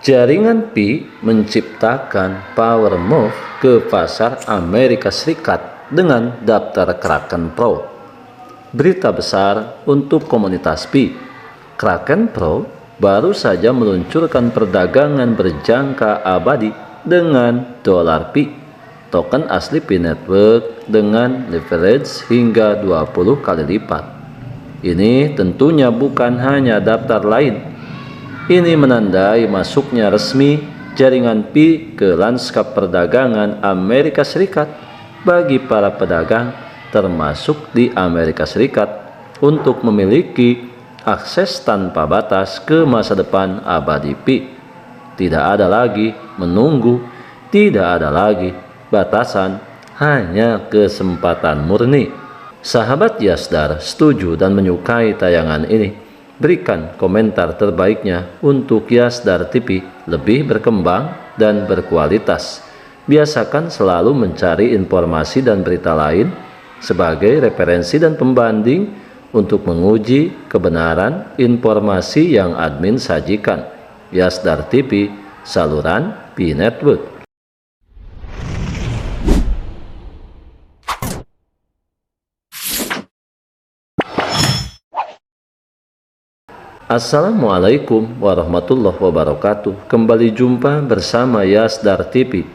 Jaringan Pi menciptakan power move ke pasar Amerika Serikat dengan daftar Kraken Pro. Berita besar untuk komunitas Pi. Kraken Pro baru saja meluncurkan perdagangan berjangka abadi dengan dolar Pi, token asli Pi Network dengan leverage hingga 20 kali lipat. Ini tentunya bukan hanya daftar lain. Ini menandai masuknya resmi jaringan Pi ke lanskap perdagangan Amerika Serikat bagi para pedagang termasuk di Amerika Serikat untuk memiliki akses tanpa batas ke masa depan abadi Pi. Tidak ada lagi menunggu, tidak ada lagi batasan, hanya kesempatan murni. Sahabat Yasdar setuju dan menyukai tayangan ini? Berikan komentar terbaiknya untuk Yasdar TV lebih berkembang dan berkualitas. Biasakan selalu mencari informasi dan berita lain sebagai referensi dan pembanding untuk menguji kebenaran informasi yang admin sajikan. Yasdar TV, saluran Pi Network. Assalamualaikum warahmatullahi wabarakatuh. Kembali jumpa bersama Yasdar TV.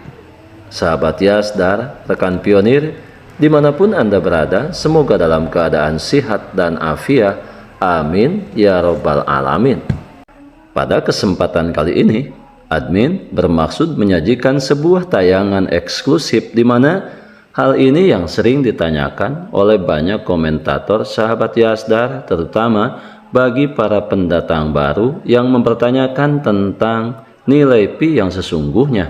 Sahabat Yasdar, rekan pionir, dimanapun Anda berada, semoga dalam keadaan sehat dan afiat. Amin ya robbal alamin. Pada kesempatan kali ini, admin bermaksud menyajikan sebuah tayangan eksklusif di mana hal ini yang sering ditanyakan oleh banyak komentator sahabat Yasdar, terutama bagi para pendatang baru yang mempertanyakan tentang nilai Pi yang sesungguhnya.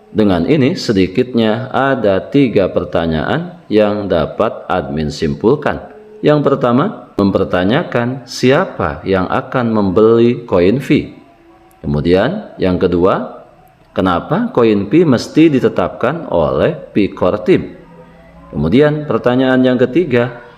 Dengan ini sedikitnya ada 3 pertanyaan yang dapat admin simpulkan. Yang pertama, mempertanyakan siapa yang akan membeli koin Pi. Kemudian yang kedua, kenapa koin Pi mesti ditetapkan oleh Pi Core Team. Kemudian pertanyaan yang ketiga,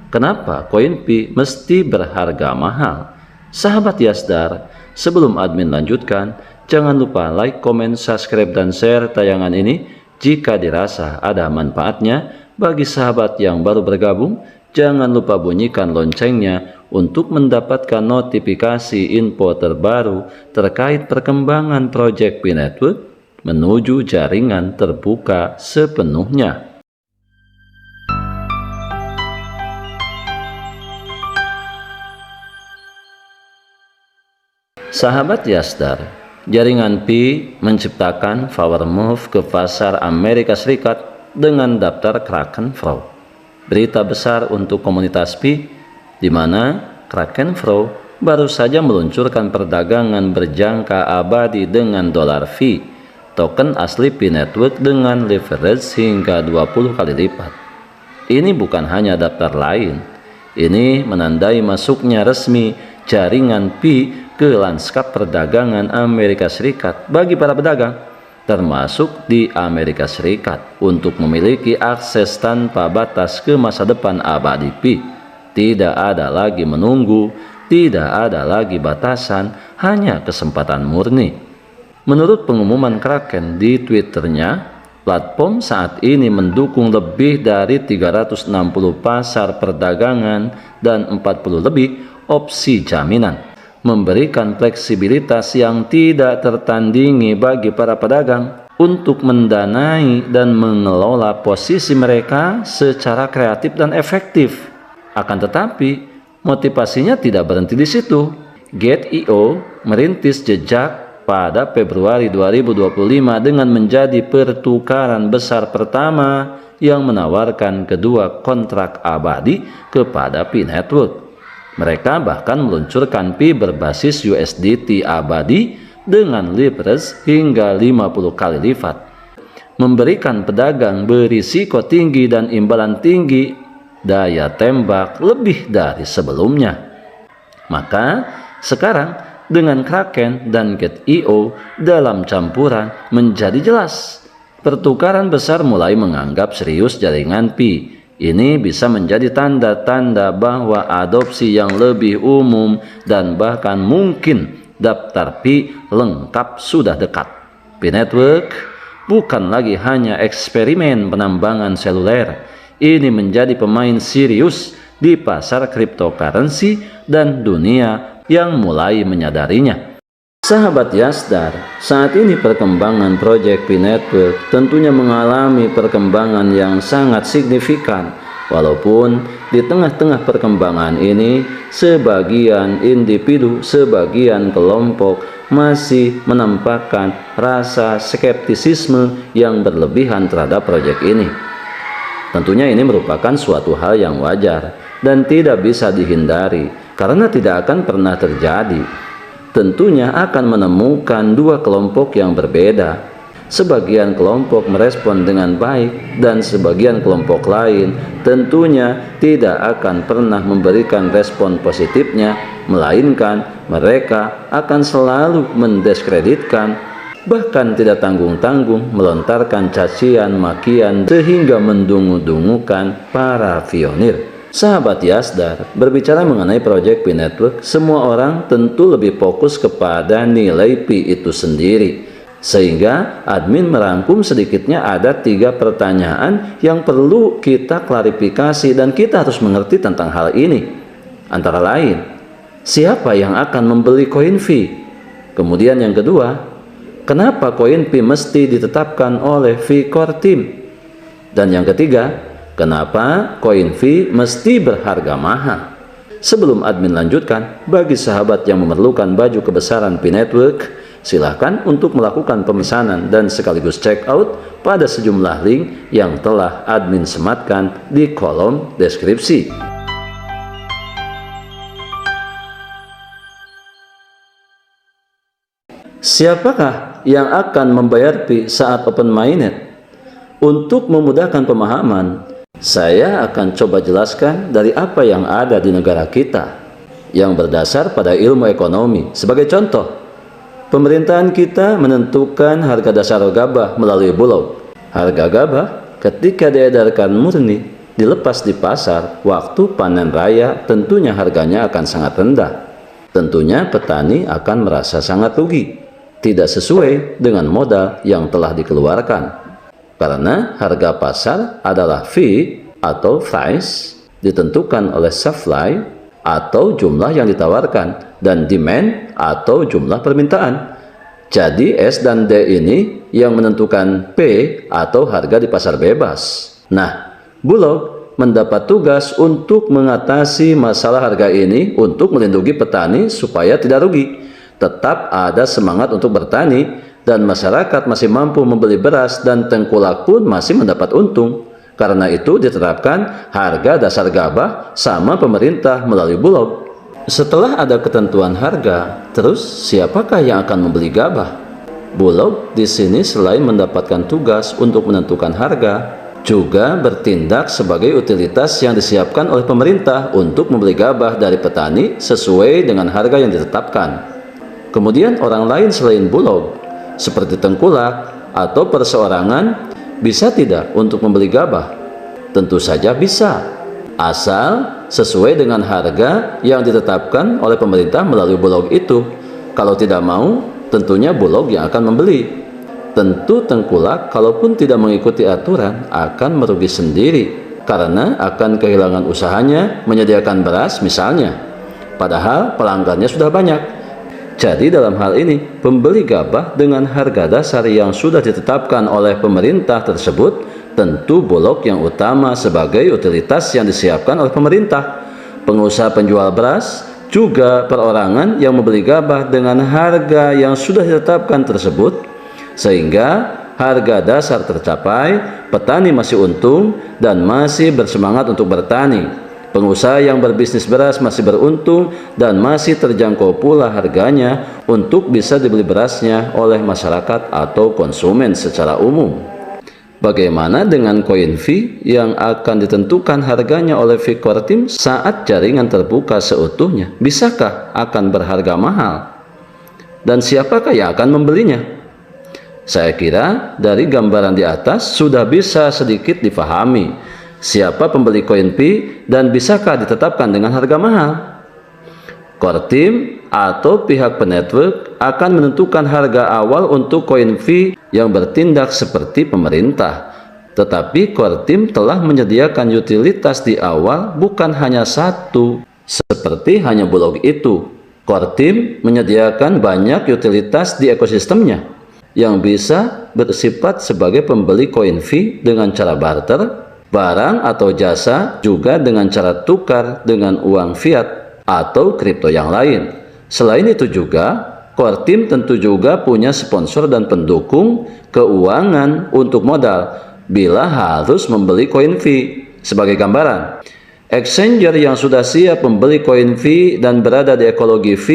kenapa koin Pi mesti berharga mahal? Sahabat Yasdar, sebelum admin lanjutkan, jangan lupa like, komen, subscribe, dan share tayangan ini. Jika dirasa ada manfaatnya bagi sahabat yang baru bergabung, jangan lupa bunyikan loncengnya untuk mendapatkan notifikasi info terbaru terkait perkembangan proyek Pi Network menuju jaringan terbuka sepenuhnya. Sahabat Yasdar, jaringan Pi menciptakan power move ke pasar Amerika Serikat dengan daftar Kraken Pro. Berita besar untuk komunitas Pi, di mana Kraken Pro baru saja meluncurkan perdagangan berjangka abadi dengan dolar Pi, token asli Pi Network dengan leverage hingga 20 kali lipat. Ini bukan hanya daftar lain, ini menandai masuknya resmi jaringan Pi ke lanskap perdagangan Amerika Serikat bagi para pedagang termasuk di Amerika Serikat untuk memiliki akses tanpa batas ke masa depan abadi Pi. Tidak ada lagi menunggu, tidak ada lagi batasan, hanya kesempatan murni. Menurut pengumuman Kraken di Twitternya, platform saat ini mendukung lebih dari 360 pasar perdagangan dan 40 lebih opsi jaminan, memberikan fleksibilitas yang tidak tertandingi bagi para pedagang untuk mendanai dan mengelola posisi mereka secara kreatif dan efektif. Akan tetapi, motivasinya tidak berhenti di situ. Gate.io merintis jejak pada Februari 2025 dengan menjadi pertukaran besar pertama yang menawarkan kedua kontrak abadi kepada Pi Network. Mereka bahkan meluncurkan Pi berbasis USDT abadi dengan leverage hingga 50 kali lipat, memberikan pedagang berisiko tinggi dan imbalan tinggi daya tembak lebih dari sebelumnya. Maka sekarang dengan Kraken dan Gate.io dalam campuran menjadi jelas, pertukaran besar mulai menganggap serius jaringan Pi. Ini bisa menjadi tanda-tanda bahwa adopsi yang lebih umum dan bahkan mungkin daftar Pi lengkap sudah dekat. Pi Network bukan lagi hanya eksperimen penambangan seluler. Ini menjadi pemain serius di pasar cryptocurrency dan dunia yang mulai menyadarinya. Sahabat Yasdar, saat ini perkembangan proyek Pi Network tentunya mengalami perkembangan yang sangat signifikan. Walaupun di tengah-tengah perkembangan ini, sebagian individu, sebagian kelompok masih menampakkan rasa skeptisisme yang berlebihan terhadap proyek ini. Tentunya ini merupakan suatu hal yang wajar dan tidak bisa dihindari karena tidak akan pernah terjadi. Tentunya akan menemukan dua kelompok yang berbeda. Sebagian kelompok merespon dengan baik dan sebagian kelompok lain tentunya tidak akan pernah memberikan respon positifnya, melainkan mereka akan selalu mendiskreditkan, bahkan tidak tanggung-tanggung melontarkan cacian makian sehingga mendungu-dungukan para pionir. Sahabat Yasdar, berbicara mengenai proyek Pi Network, semua orang tentu lebih fokus kepada nilai Pi itu sendiri. Sehingga admin merangkum sedikitnya ada 3 pertanyaan yang perlu kita klarifikasi dan kita harus mengerti tentang hal ini. Antara lain, siapa yang akan membeli koin Pi? Kemudian yang kedua, kenapa koin Pi mesti ditetapkan oleh Pi Core Team? Dan yang ketiga, kenapa koin Pi mesti berharga mahal? Sebelum admin lanjutkan, bagi sahabat yang memerlukan baju kebesaran Pi Network, silahkan untuk melakukan pemesanan dan sekaligus check out pada sejumlah link yang telah admin sematkan di kolom deskripsi. Siapakah yang akan membayar Pi saat open mainnet? Untuk memudahkan pemahaman, saya akan coba jelaskan dari apa yang ada di negara kita yang berdasar pada ilmu ekonomi. Sebagai contoh, pemerintahan kita menentukan harga dasar gabah melalui bulog. Harga gabah ketika diedarkan murni dilepas di pasar, waktu panen raya tentunya harganya akan sangat rendah. Tentunya petani akan merasa sangat rugi, tidak sesuai dengan modal yang telah dikeluarkan. Karena harga pasar adalah fee atau price ditentukan oleh supply atau jumlah yang ditawarkan dan demand atau jumlah permintaan. Jadi S dan D ini yang menentukan P atau harga di pasar bebas. Nah, bulog mendapat tugas untuk mengatasi masalah harga ini untuk melindungi petani supaya tidak rugi. Tetap ada semangat untuk bertani dan masyarakat masih mampu membeli beras dan tengkulak pun masih mendapat untung. Karena itu diterapkan harga dasar gabah sama pemerintah melalui bulog. Setelah ada ketentuan harga, terus siapakah yang akan membeli gabah? Bulog di sini selain mendapatkan tugas untuk menentukan harga, juga bertindak sebagai utilitas yang disiapkan oleh pemerintah untuk membeli gabah dari petani sesuai dengan harga yang ditetapkan. Kemudian orang lain selain bulog, seperti tengkulak atau perseorangan, bisa tidak untuk membeli gabah? Tentu saja bisa, asal sesuai dengan harga yang ditetapkan oleh pemerintah melalui bulog itu. Kalau tidak mau, tentunya bulog yang akan membeli. Tentu tengkulak kalaupun tidak mengikuti aturan akan merugi sendiri, karena akan kehilangan usahanya menyediakan beras misalnya, padahal pelanggannya sudah banyak. Jadi dalam hal ini, pembeli gabah dengan harga dasar yang sudah ditetapkan oleh pemerintah tersebut tentu bulog yang utama sebagai utilitas yang disiapkan oleh pemerintah. Pengusaha penjual beras juga perorangan yang membeli gabah dengan harga yang sudah ditetapkan tersebut, sehingga harga dasar tercapai, petani masih untung dan masih bersemangat untuk bertani. Pengusaha yang berbisnis beras masih beruntung dan masih terjangkau pula harganya untuk bisa dibeli berasnya oleh masyarakat atau konsumen secara umum. Bagaimana dengan koin Pi yang akan ditentukan harganya oleh Pi Core Team saat jaringan terbuka seutuhnya? Bisakah akan berharga mahal? Dan siapakah yang akan membelinya? Saya kira dari gambaran di atas sudah bisa sedikit dipahami siapa pembeli koin Pi dan bisakah ditetapkan dengan harga mahal. Core Team atau pihak penetwork akan menentukan harga awal untuk koin V yang bertindak seperti pemerintah. Tetapi core team telah menyediakan utilitas di awal, bukan hanya satu, seperti hanya blog itu. Core team menyediakan banyak utilitas di ekosistemnya yang bisa bersifat sebagai pembeli koin V dengan cara barter, barang atau jasa, juga dengan cara tukar dengan uang fiat atau kripto yang lain. Selain itu juga, core team tentu juga punya sponsor dan pendukung keuangan untuk modal bila harus membeli koin V. Sebagai gambaran, exchanger yang sudah siap membeli koin V dan berada di ekologi V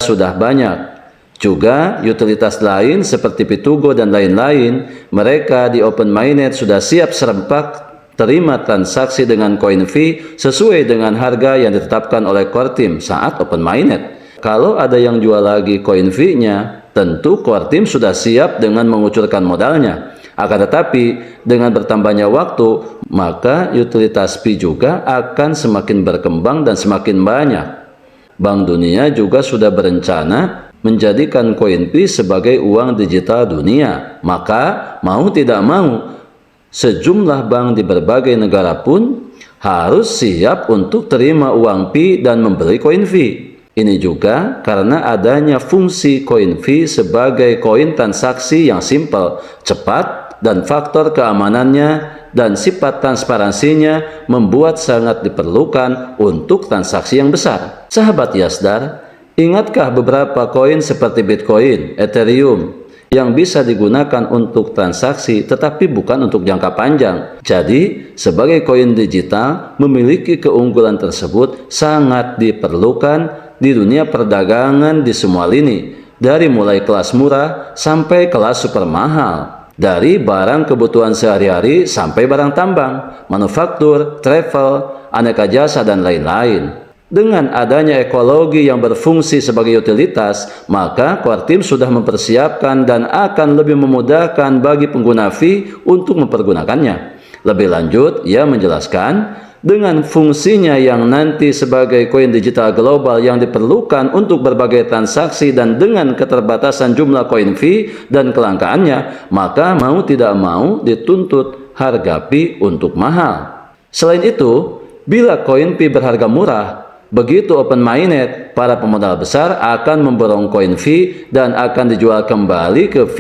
sudah banyak. Juga utilitas lain seperti Pitugo dan lain-lain, mereka di OpenMainet sudah siap serempak terima transaksi dengan koin V sesuai dengan harga yang ditetapkan oleh core team saat OpenMainet. Kalau ada yang jual lagi koin V-nya, tentu core team sudah siap dengan mengucurkan modalnya. Akan tetapi, dengan bertambahnya waktu, maka utilitas V juga akan semakin berkembang dan semakin banyak. Bank Dunia juga sudah berencana menjadikan koin V sebagai uang digital dunia. Maka mau tidak mau, sejumlah bank di berbagai negara pun harus siap untuk terima uang V dan membeli koin V. Ini juga karena adanya fungsi koin V sebagai koin transaksi yang simpel, cepat, dan faktor keamanannya dan sifat transparansinya membuat sangat diperlukan untuk transaksi yang besar. Sahabat Yasdar, ingatkah beberapa koin seperti Bitcoin, Ethereum yang bisa digunakan untuk transaksi tetapi bukan untuk jangka panjang? Jadi, sebagai koin digital memiliki keunggulan tersebut sangat diperlukan di dunia perdagangan di semua lini, dari mulai kelas murah sampai kelas super mahal, dari barang kebutuhan sehari-hari sampai barang tambang, manufaktur, travel, aneka jasa, dan lain-lain. Dengan adanya ekologi yang berfungsi sebagai utilitas, maka core team sudah mempersiapkan dan akan lebih memudahkan bagi pengguna V untuk mempergunakannya. Lebih lanjut, ia menjelaskan, dengan fungsinya yang nanti sebagai koin digital global yang diperlukan untuk berbagai transaksi dan dengan keterbatasan jumlah koin V dan kelangkaannya, maka mau tidak mau dituntut harga V untuk mahal. Selain itu, bila koin V berharga murah, begitu OpenMainet, para pemodal besar akan memborong koin V dan akan dijual kembali ke V.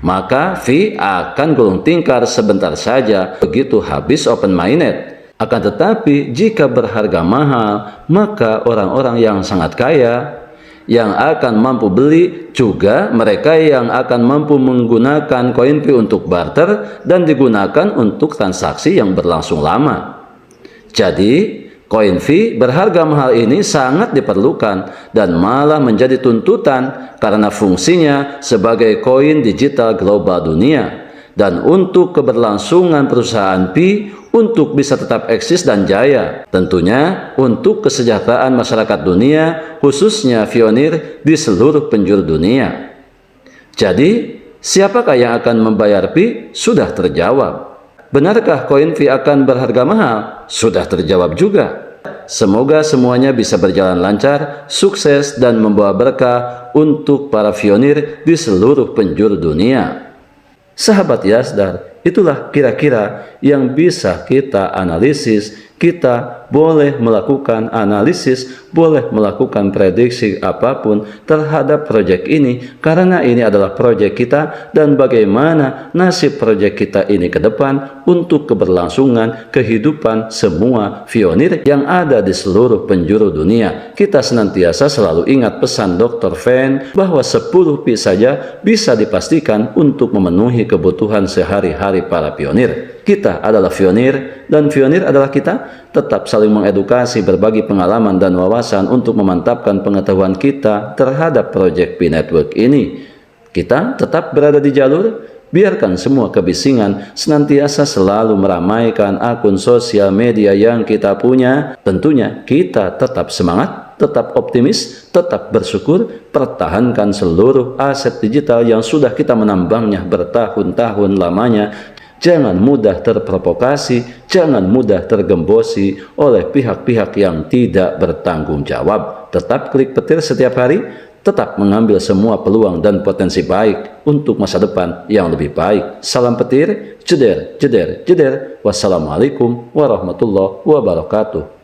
Maka V akan gulung tingkar sebentar saja begitu habis OpenMainet. Akan tetapi jika berharga mahal, maka orang-orang yang sangat kaya yang akan mampu beli, juga mereka yang akan mampu menggunakan koin V untuk barter dan digunakan untuk transaksi yang berlangsung lama. Jadi, koin V berharga mahal ini sangat diperlukan dan malah menjadi tuntutan karena fungsinya sebagai koin digital global dunia. Dan untuk keberlangsungan perusahaan V untuk bisa tetap eksis dan jaya, tentunya untuk kesejahteraan masyarakat dunia, khususnya pionir di seluruh penjuru dunia. Jadi, siapakah yang akan membayar V? Sudah terjawab. Benarkah koin V akan berharga mahal? Sudah terjawab juga. Semoga semuanya bisa berjalan lancar, sukses, dan membawa berkah untuk para pionir di seluruh penjuru dunia. Sahabat Yasdar, itulah kira-kira yang bisa kita analisis. Kita boleh melakukan analisis, boleh melakukan prediksi apapun terhadap proyek ini, karena ini adalah proyek kita dan bagaimana nasib proyek kita ini ke depan untuk keberlangsungan kehidupan semua pionir yang ada di seluruh penjuru dunia. Kita senantiasa selalu ingat pesan Dr. Van bahwa 10 pi saja bisa dipastikan untuk memenuhi kebutuhan sehari-hari para pionir. Kita adalah pionir dan pionir adalah kita. Tetap saling mengedukasi, berbagi pengalaman dan wawasan untuk memantapkan pengetahuan kita terhadap proyek Pi Network ini. Kita tetap berada di jalur, biarkan semua kebisingan senantiasa selalu meramaikan akun sosial media yang kita punya. Tentunya kita tetap semangat, tetap optimis, tetap bersyukur, pertahankan seluruh aset digital yang sudah kita menambangnya bertahun-tahun lamanya. Jangan mudah terprovokasi, jangan mudah tergembosi oleh pihak-pihak yang tidak bertanggung jawab. Tetap klik petir setiap hari, tetap mengambil semua peluang dan potensi baik untuk masa depan yang lebih baik. Salam petir, jeder, jeder, jeder. Wassalamualaikum warahmatullahi wabarakatuh.